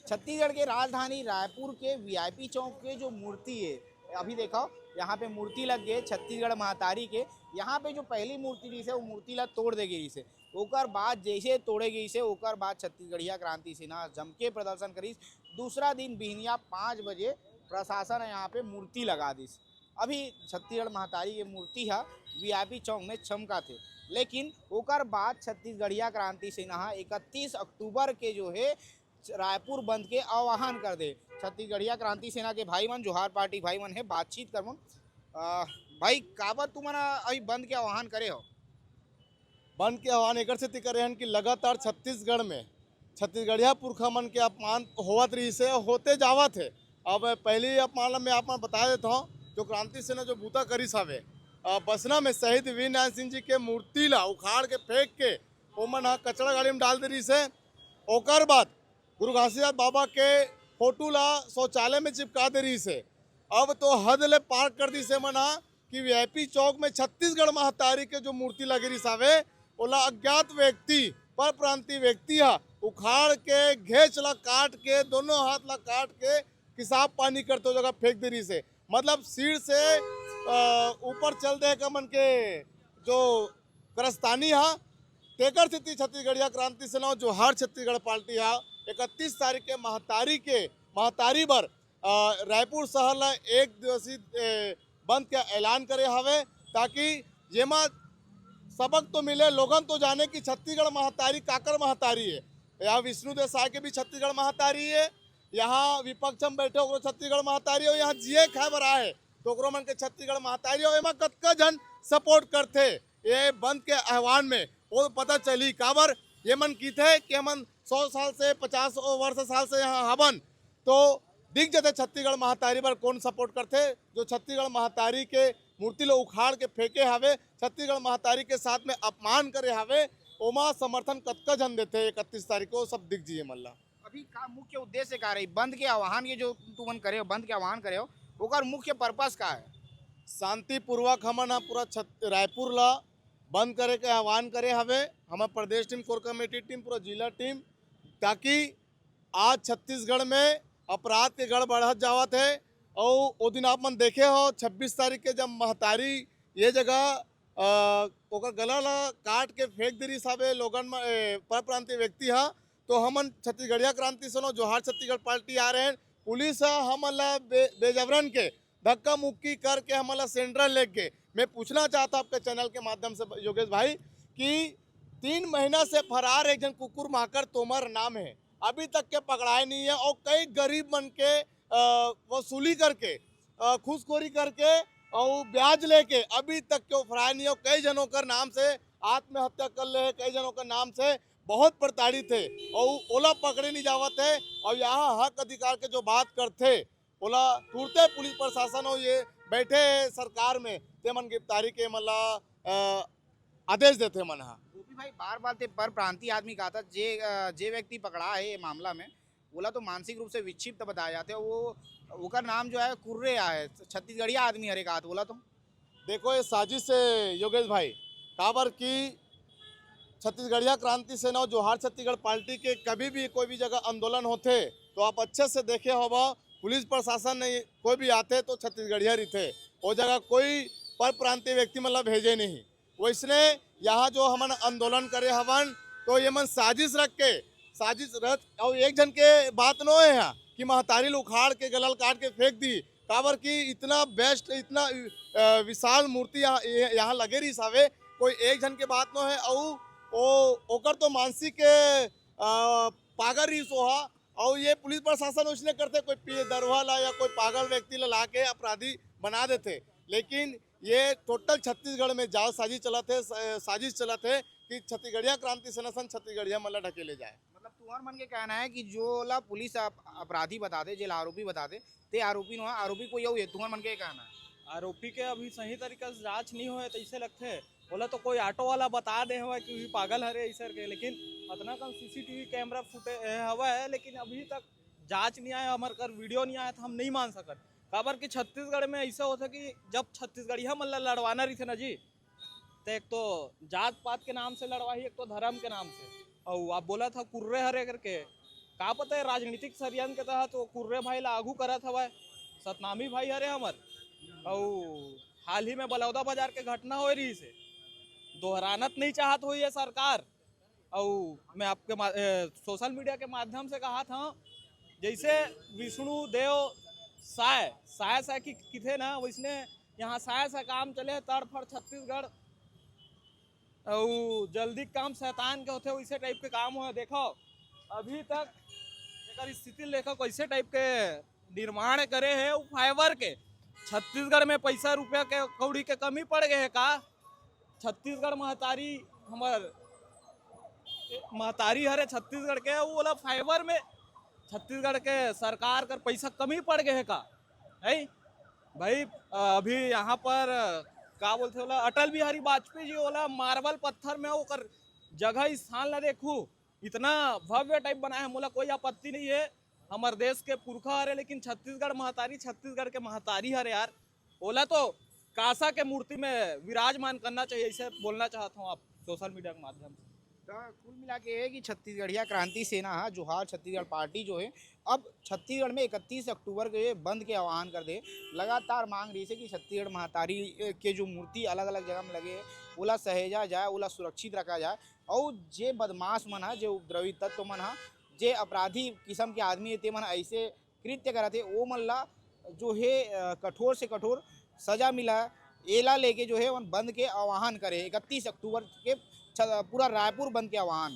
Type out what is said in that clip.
छत्तीसगढ़ के राजधानी रायपुर के वीआईपी चौक के जो मूर्ति है, अभी देखो यहाँ पे मूर्ति लग गई छत्तीसगढ़ महतारी के। यहाँ पे जो पहली मूर्ति रही है वो मूर्ति ला तोड़ दे गई से, ओकर बाद जैसे तोड़े गई से ओकर बाद छत्तीसगढ़िया क्रांति सेना जम के प्रदर्शन करी। दूसरा दिन बिहनिया 5 बजे प्रशासन यहाँ पे मूर्ति लगा दी। अभी छत्तीसगढ़ महतारी के मूर्ति है वीआईपी चौक में चमका थे, लेकिन ओकर बाद छत्तीसगढ़िया क्रांति सेना 31 अक्टूबर के जो है रायपुर बंद के आह्वान कर दे। छत्तीसगढ़िया क्रांति सेना के भाई मन, जोहार पार्टी भाई मन है, बातचीत कर भाई काबर तुम अभी बंद के आह्वान करे हो? बंद के आह्वान एक से करे हैं कि लगातार छत्तीसगढ़ में छत्तीसगढ़िया पुरखा मन के अपमान होवत रही से होते जावत है। अब पहले अपमान में आप बता देता हूँ, जो क्रांति सेना जो बूता करी सावे बसना में शहीद वीर नारायण सिंह जी के मूर्ति ला उखाड़ के फेंक के ओमन कचरा गाड़ी में डाल दे रही से। ओकर बाद गुरु घासीदास बाबा के फोटो ला शौचालय में चिपका दे रही से। अब तो हद ले पार कर दी से मना कि वीआईपी चौक में छत्तीसगढ़ महतारी के जो मूर्ति लगे रही सावे ओला अज्ञात व्यक्ति पर प्रांतीय व्यक्ति है उखाड़ के घेच ला काट के दोनों हाथ ला काट के किसाब पानी करते जगह फेंक दे रही से। मतलब सीढ़ से ऊपर चल दे का मन के जो कारस्तानी है तेकर स्थिति छत्तीसगढ़िया क्रांति सेना जो हर छत्तीसगढ़ पार्टी है 31 तारीख के महतारी बर रायपुर शहर ला एक दिवसीय बंद के ऐलान करे हवे, ताकि जेमा सबक तो मिले, लोगन तो जाने कि छत्तीसगढ़ महतारी काकर महतारी है। यहाँ विष्णु देसाई के भी छत्तीसगढ़ महतारी है, यहाँ विपक्ष में बैठे ओकरो छत्तीसगढ़ महतारी हो, यहाँ जिए खाए बर आए तो ओकरो मन के छत्तीसगढ़ महतारी हो। एमा कतका जन सपोर्ट करते ये बंद के आह्वान में वो पता चली काबर ये मन की थे कि हमन 100 साल से 50 वर्ष साल से यहाँ हवन तो दिख जाते छत्तीसगढ़ महतारी पर कौन सपोर्ट करते। जो छत्तीसगढ़ महतारी के मूर्ति लो उखाड़ के फेंके हवे, छत्तीसगढ़ महतारी के साथ में अपमान करे हवे, ओमा समर्थन कतका जन देते 31 तारीख को सब दिख जिए मल्ला। अभी का मुख्य उद्देश्य का रही बंद के आह्वान के जो तुमन करे हो, बंद के आह्वान करे हो, ओकर मुख्य पर्पस का है? शांतिपूर्वक हमन पूरा रायपुर ला बंद करे के आह्वान करे हवे, हमारे प्रदेश टीम, कोर कमेटी टीम, पूरा जिला टीम, ताकि आज छत्तीसगढ़ में अपराध के गढ़ बढ़त जावत है। और वो दिन आप मन देखे हो 26 तारीख के जब महतारी ये जगह ओकर गला ला काट के फेंक दे रही साबे लोगन पर प्रांतीय व्यक्ति है, तो हमन छत्तीसगढ़िया क्रांति सेना जो हर छत्तीसगढ़ पार्टी आ रहे हैं, पुलिस हमन ला बेजबरन के धक्का मुक्की करके हमन ला सेंट्रल लेके। मैं पूछना चाहता आपके चैनल के माध्यम से योगेश भाई कि 3 महीना से फरार एक जन कुकुर माकर तोमर नाम है, अभी तक के पकड़ाए नहीं है, और कई गरीब मन के वसूली करके घूसखोरी करके और ब्याज लेके अभी तक के फरार नहीं हो। कई जनों का नाम से आत्महत्या कर ले, कई जनों का नाम से बहुत प्रताड़ित है और ओला पकड़े नहीं जावत है। और यहाँ हक अधिकार के जो बात करते ओला टूटते पुलिस प्रशासन हो ये बैठे सरकार में ते मन गिरफ्तारी के मला आदेश देते मन। हाँ गोपी भाई, बार बार ते पर प्रांतीय आदमी कहा था जे व्यक्ति पकड़ा है ये मामला में बोला तो मानसिक रूप से विक्षिप्त बताया जाते हैं, वो ओकर नाम जो है कुर्रे है, छत्तीसगढ़िया आदमी हरे कहा बोला तो। देखो ये साजिश है योगेश भाई, काबर की छत्तीसगढ़िया क्रांति सेना जो हर छत्तीसगढ़ पार्टी के कभी भी कोई भी जगह आंदोलन होते तो आप अच्छे से देखे होगा पुलिस प्रशासन ने कोई भी आते तो छत्तीसगढ़िया रहते, वो जगह कोई पर प्रांतीय व्यक्ति मतलब भेजे नहीं। वैसने यहाँ जो हमन आंदोलन करे हवन तो ये मन साजिश रख और एक जन के बात न है यहाँ कि महतारी उखाड़ के गलल काट के फेंक दी, काबर की इतना बेस्ट इतना विशाल मूर्ति यहाँ लगे रही सावे, कोई एक जन के बात न है। और ओकर तो मानसिक पागल रही सोहा, और ये पुलिस प्रशासन उसने करते कोई दरवा ला या कोई पागल व्यक्ति ला के अपराधी बना देते। लेकिन ये टोटल छत्तीसगढ़ में जाल साजिश चलत है कि छत्तीसगढ़िया क्रांति सेना सन छत्तीसगढ़िया मतलब ढकेले जाए। मतलब तुम्हार मन के कहना है कि जो ला पुलिस अपराधी बता दे, जेल आरोपी बता दे, ते आरोपी न आरोपी कोई है, तुम्हार मन के कहना है? आरोपी के अभी सही तरीका से जांच नहीं हुए तो ऐसे लगते है बोला तो कोई ऑटो वाला बता दे हुआ कि पागल हरे ऐसा के, लेकिन इतना कम सीसीटीवी कैमरा फुटे हुआ है लेकिन अभी तक जांच नहीं आया, हमारे घर वीडियो नहीं आया तो हम नहीं मान सकते। काबर कि छत्तीसगढ़ में ऐसा होता कि जब छत्तीसगढ़िया मतलब लड़वाना रही थे ना जी, तो एक तो जात पात के नाम से लड़वाही, एक तो धर्म के नाम से, और आप बोला था कुर्रे हरे करके, का पता है राजनीतिक षडयंत्र के तहत वो कुर्रे भाई ला आगू करत हवा, सतनामी भाई हरे हमर। और हाल ही में बलौदा बाजार के घटना हो रही से दोहरानत नहीं चाहत हुई है सरकार। और मैं आपके सोशल मीडिया के माध्यम से कहा था, जैसे विष्णु देव साय की थे ना, वैसने यहाँ साय से काम चले तड़फड़ छत्तीसगढ़, और जल्दी काम शैतान के होते वैसे टाइप के काम हुआ। देखो अभी तक एक स्थिति देखो कैसे टाइप के निर्माण करे है वो फाइबर के। छत्तीसगढ़ में पैसा रुपया के कौड़ी के कमी पड़ गए है का? छत्तीसगढ़ महतारी हमार महतारी हरे छत्तीसगढ़ के, वो वाला फाइबर में छत्तीसगढ़ के सरकार कर पैसा कमी पड़ गए है का? है भाई अभी यहाँ पर का बोलते होला अटल बिहारी वाजपेयी जी वाला मार्बल पत्थर में ओकर जगह स्थान ला देखू, इतना भव्य टाइप बना है, मोला कोई आपत्ति नहीं है, हमारे देश के पुरखा हरे। लेकिन छत्तीसगढ़ महतारी छत्तीसगढ़ के महतारी हरे यार, ओला तो कासा के मूर्ति में विराजमान करना चाहिए, इसे बोलना चाहता हूँ आप सोशल मीडिया के माध्यम से। तो कुल मिला के है कि छत्तीसगढ़िया क्रांति सेना है जोहार छत्तीसगढ़ पार्टी जो है अब छत्तीसगढ़ में 31 अक्टूबर के बंद के आह्वान कर दे। लगातार मांग रही है कि छत्तीसगढ़ महतारी के जो मूर्ति अलग अलग जगह में लगे है ओला सहेजा जाए, ओला सुरक्षित रखा जाए। और जे बदमाश मन है, जो उपद्रवी तत्व मन है, जे अपराधी किस्म के आदमी है, ते मन ऐसे कृत्य करते वो मन ला जो है कठोर से कठोर सजा मिला। एला लेके जो है बंद के आह्वान करे 31 अक्टूबर के पूरा रायपुर बंद के आह्वान।